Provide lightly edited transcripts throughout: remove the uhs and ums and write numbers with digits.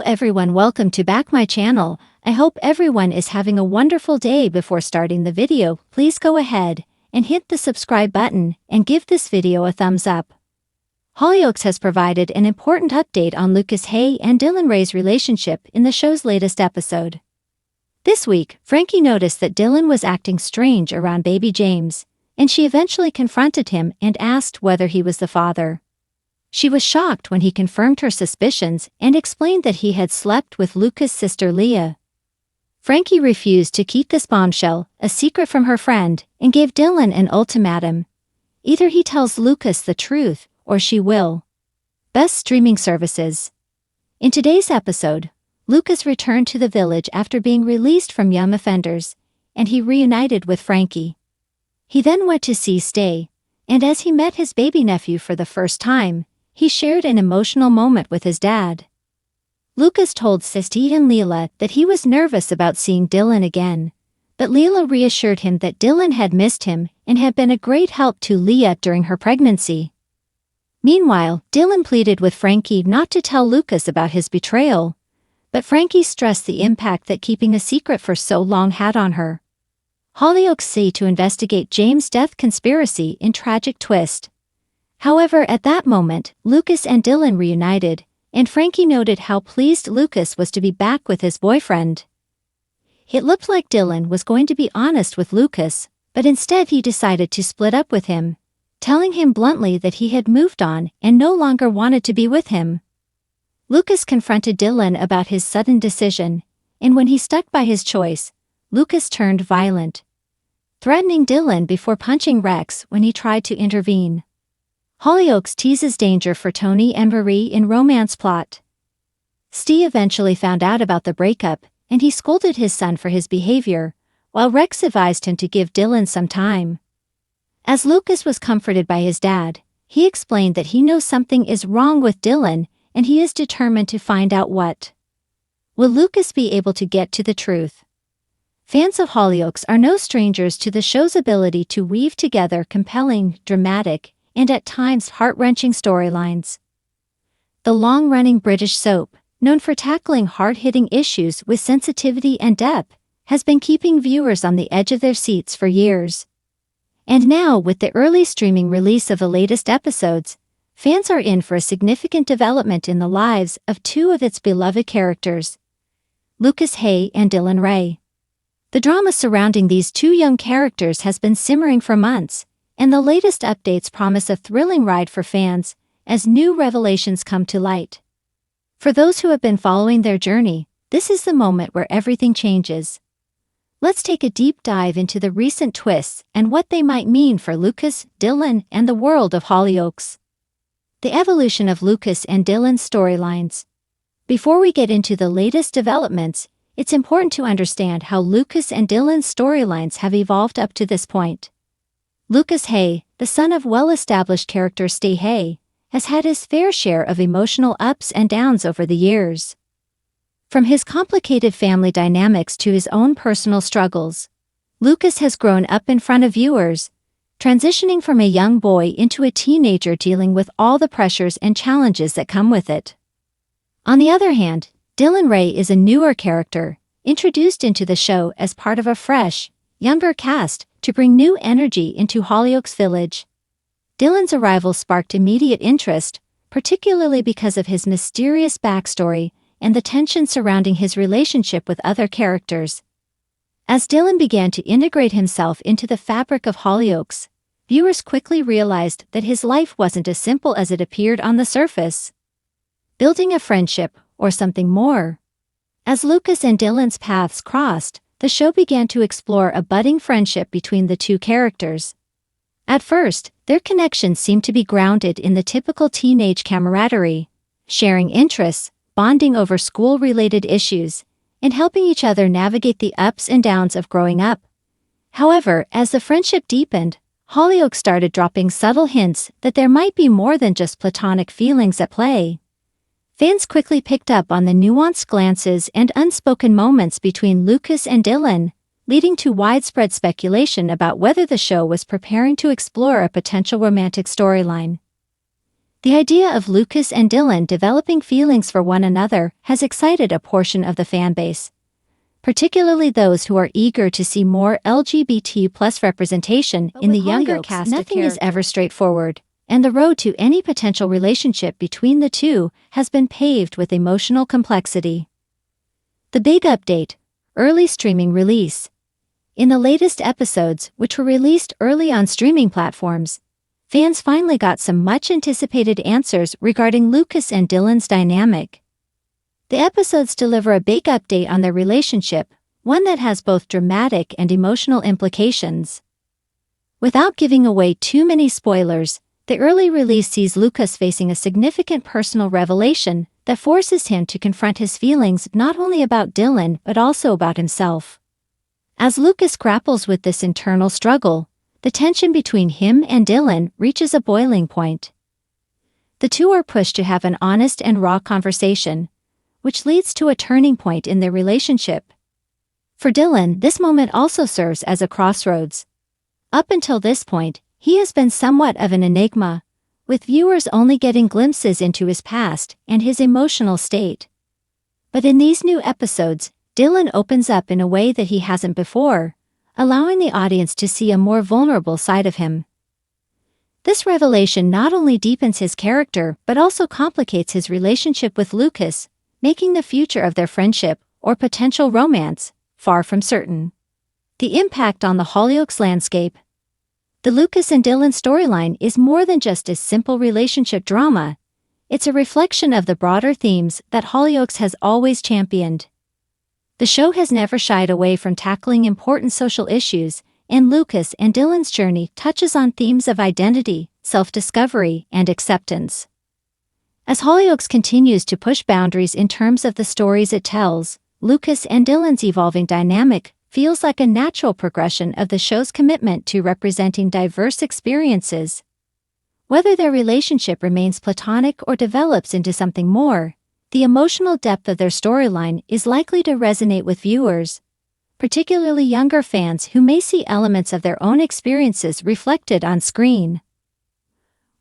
everyone, welcome to back my channel. I hope everyone is having a wonderful day. Before starting the video, please go ahead and hit the subscribe button and give this video a thumbs up. Hollyoaks has provided an important update on Lucas Hay and Dillon Ray's relationship in the show's latest episode. This week, Frankie noticed that Dillon was acting strange around baby James, and she eventually confronted him and asked whether he was the father. She was shocked when he confirmed her suspicions and explained that he had slept with Lucas' sister Leah. Frankie refused to keep this bombshell a secret from her friend and gave Dillon an ultimatum. Either he tells Lucas the truth or she will. Best streaming services. In today's episode, Lucas returned to the village after being released from young offenders, and he reunited with Frankie. He then went to see Stay, and as he met his baby nephew for the first time, he shared an emotional moment with his dad. Lucas told Steve and Leela that he was nervous about seeing Dillon again, but Leela reassured him that Dillon had missed him and had been a great help to Leah during her pregnancy. Meanwhile, Dillon pleaded with Frankie not to tell Lucas about his betrayal, but Frankie stressed the impact that keeping a secret for so long had on her. Hollyoaks say to investigate James' death conspiracy in tragic twist. However, at that moment, Lucas and Dillon reunited, and Frankie noted how pleased Lucas was to be back with his boyfriend. It looked like Dillon was going to be honest with Lucas, but instead he decided to split up with him, telling him bluntly that he had moved on and no longer wanted to be with him. Lucas confronted Dillon about his sudden decision, and when he stuck by his choice, Lucas turned violent, threatening Dillon before punching Rex when he tried to intervene. Hollyoaks teases danger for Tony and Marie in romance plot. Steve eventually found out about the breakup, and he scolded his son for his behavior, while Rex advised him to give Dillon some time. As Lucas was comforted by his dad, he explained that he knows something is wrong with Dillon, and he is determined to find out what. Will Lucas be able to get to the truth? Fans of Hollyoaks are no strangers to the show's ability to weave together compelling, dramatic, and at times heart-wrenching storylines. The long-running British soap, known for tackling hard-hitting issues with sensitivity and depth, has been keeping viewers on the edge of their seats for years. And now, with the early streaming release of the latest episodes, fans are in for a significant development in the lives of two of its beloved characters, Lucas Hay and Dillon Ray. The drama surrounding these two young characters has been simmering for months, and the latest updates promise a thrilling ride for fans as new revelations come to light. For those who have been following their journey, this is the moment where everything changes. Let's take a deep dive into the recent twists and what they might mean for Lucas, Dillon, and the world of Hollyoaks. The evolution of Lucas and Dillon's storylines. Before we get into the latest developments, it's important to understand how Lucas and Dillon's storylines have evolved up to this point. Lucas Hay, the son of well-established character Stay Hay, has had his fair share of emotional ups and downs over the years. From his complicated family dynamics to his own personal struggles, Lucas has grown up in front of viewers, transitioning from a young boy into a teenager dealing with all the pressures and challenges that come with it. On the other hand, Dillon Ray is a newer character, introduced into the show as part of a fresh, younger cast to bring new energy into Hollyoaks Village. Dillon's arrival sparked immediate interest, particularly because of his mysterious backstory and the tension surrounding his relationship with other characters. As Dillon began to integrate himself into the fabric of Hollyoaks, viewers quickly realized that his life wasn't as simple as it appeared on the surface. Building a friendship, or something more. As Lucas and Dillon's paths crossed, the show began to explore a budding friendship between the two characters. At first, their connection seemed to be grounded in the typical teenage camaraderie, sharing interests, bonding over school-related issues, and helping each other navigate the ups and downs of growing up. However, as the friendship deepened, Hollyoaks started dropping subtle hints that there might be more than just platonic feelings at play. Fans quickly picked up on the nuanced glances and unspoken moments between Lucas and Dillon, leading to widespread speculation about whether the show was preparing to explore a potential romantic storyline. The idea of Lucas and Dillon developing feelings for one another has excited a portion of the fanbase, particularly those who are eager to see more LGBT+ representation in the younger cast. Nothing is ever straightforward, and the road to any potential relationship between the two has been paved with emotional complexity. The big update: early streaming release. In the latest episodes, which were released early on streaming platforms, fans finally got some much-anticipated answers regarding Lucas and Dillon's dynamic. The episodes deliver a big update on their relationship, one that has both dramatic and emotional implications. Without giving away too many spoilers, the early release sees Lucas facing a significant personal revelation that forces him to confront his feelings not only about Dillon but also about himself. As Lucas grapples with this internal struggle, the tension between him and Dillon reaches a boiling point. The two are pushed to have an honest and raw conversation, which leads to a turning point in their relationship. For Dillon, this moment also serves as a crossroads. Up until this point, he has been somewhat of an enigma, with viewers only getting glimpses into his past and his emotional state. But in these new episodes, Dillon opens up in a way that he hasn't before, allowing the audience to see a more vulnerable side of him. This revelation not only deepens his character but also complicates his relationship with Lucas, making the future of their friendship, or potential romance, far from certain. The impact on the Hollyoaks landscape. The Lucas and Dillon storyline is more than just a simple relationship drama. It's a reflection of the broader themes that Hollyoaks has always championed. The show has never shied away from tackling important social issues, and Lucas and Dillon's journey touches on themes of identity, self-discovery, and acceptance. As Hollyoaks continues to push boundaries in terms of the stories it tells, Lucas and Dillon's evolving dynamic feels like a natural progression of the show's commitment to representing diverse experiences. Whether their relationship remains platonic or develops into something more, the emotional depth of their storyline is likely to resonate with viewers, particularly younger fans who may see elements of their own experiences reflected on screen.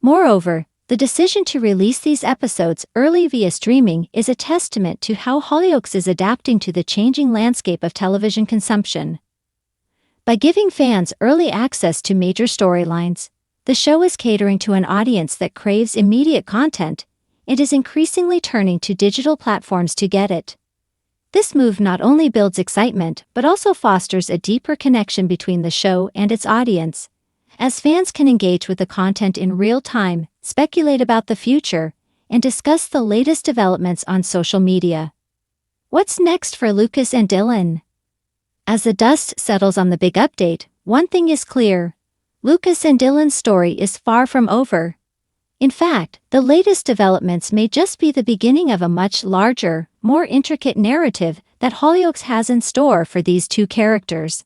Moreover, the decision to release these episodes early via streaming is a testament to how Hollyoaks is adapting to the changing landscape of television consumption. By giving fans early access to major storylines, the show is catering to an audience that craves immediate content and is increasingly turning to digital platforms to get it. This move not only builds excitement but also fosters a deeper connection between the show and its audience, as fans can engage with the content in real time, speculate about the future, and discuss the latest developments on social media. What's next for Lucas and Dillon? As the dust settles on the big update, one thing is clear: Lucas and Dillon's story is far from over. In fact, the latest developments may just be the beginning of a much larger, more intricate narrative that Hollyoaks has in store for these two characters.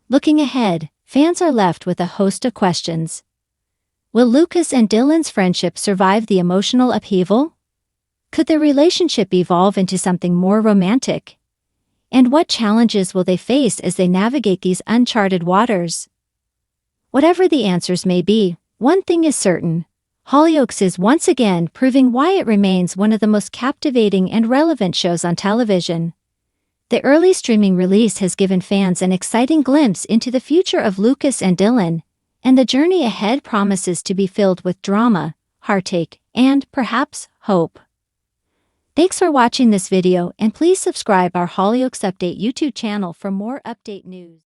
Looking ahead, fans are left with a host of questions. Will Lucas and Dillon's friendship survive the emotional upheaval? Could their relationship evolve into something more romantic? And what challenges will they face as they navigate these uncharted waters? Whatever the answers may be, one thing is certain: Hollyoaks is once again proving why it remains one of the most captivating and relevant shows on television. The early streaming release has given fans an exciting glimpse into the future of Lucas and Dillon, and the journey ahead promises to be filled with drama, heartache, and, perhaps, hope. Thanks for watching this video, and please subscribe our Hollyoaks Update YouTube channel for more update news.